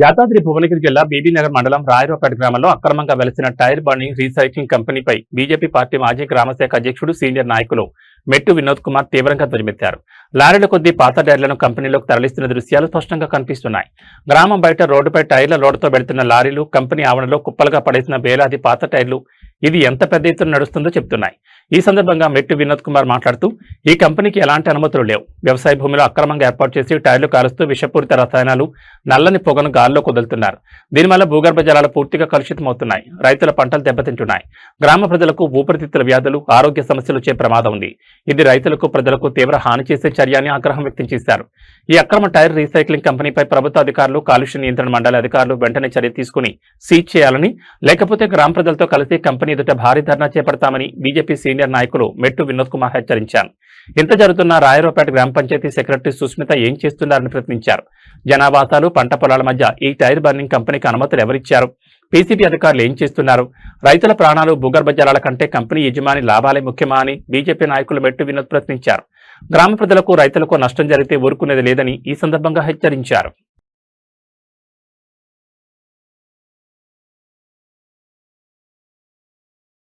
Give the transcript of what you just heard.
యాదాద్రి భువనగిరి జిల్లా బీబీనగర్ మండలం రాయరావుపేట గ్రామంలో అక్రమంగా వెలిసిన టైర్ బర్నింగ్ రీసైక్లింగ్ కంపెనీపై బీజేపీ పార్టీ మాజీ గ్రామశాఖ అధ్యక్షుడు సీనియర్ నాయకులు మెట్టు వినోద్ కుమార్ తీవ్రంగా ధ్వజమెత్తారు. లారీల కొద్దీ పాత టైర్లను కంపెనీలోకి తరలిస్తున్న దృశ్యాలు స్పష్టంగా కనిపిస్తున్నాయి. గ్రామం బయట రోడ్డుపై టైర్ల లోడుతో వెళుతున్న లారీలు, కంపెనీ ఆవరణలో కుప్పలుగా పడేసిన వేలాది పాత టైర్లు ఇది ఎంత పెద్ద ఎత్తున నడుస్తుందో చెప్తున్నాయి. ఈ సందర్భంగా మెట్టు వినోద్ కుమార్ మాట్లాడుతూ ఈ కంపెనీకి ఎలాంటి అనుమతులు లేవు. వ్యవసాయ భూమిలో అక్రమంగా ఏర్పాటు చేసి టైర్లు కాలుస్తూ విషపూరిత రసాయనాలు, నల్లని పొగను గాల్లో కుదులుతున్నారు. దీనివల్ల భూగర్భ జలాలు పూర్తిగా కలుషితమవుతున్నాయి. రైతుల పంటలు దెబ్బతింటున్నాయి. గ్రామ ప్రజలకు ఊపిరితిత్తుల వ్యాధులు, ఆరోగ్య సమస్యలు వచ్చే ప్రమాదం ఉంది. ఇది రైతులకు, ప్రజలకు తీవ్ర హాని చేసే చర్య అని ఆగ్రహం వ్యక్తం చేశారు. ఈ అక్రమ టైర్ రీసైక్లింగ్ కంపెనీపై ప్రభుత్వ అధికారులు, కాలుష్య నియంత్రణ మండలి అధికారులు వెంటనే చర్య తీసుకుని సీజ్ చేయాలని, లేకపోతే గ్రామ ప్రజలతో కలిసి కంపెనీ ఎదుట భారీ ధర్నా చేపడతామని బీజేపీ సీనియర్ నాయకులు మెట్టు వినోద్ కుమార్ హెచ్చరించారు. ఇంత జరుగుతున్న రాయరావుపేట గ్రామ పంచాయతీ సెక్రటరీ సుస్మిత ఏం చేస్తున్నారని ప్రశ్నించారు. జనావాసాలు, పంట పొలాల మధ్య ఈ టైర్ బర్నింగ్ కంపెనీకి అనుమతులు ఎవరిచ్చారు? పీసీబీ అధికారులు ఏం చేస్తున్నారు? రైతుల ప్రాణాలు, భూగర్భ జలాల కంటే కంపెనీ యజమాని లాభాలే ముఖ్యమా అని బీజేపీ నాయకులు మెట్టు వినోద్ ప్రశ్నించారు. గ్రామ ప్రజలకు, రైతులకు నష్టం జరిగితే ఊరుకునేది లేదని ఈ సందర్భంగా హెచ్చరించారు.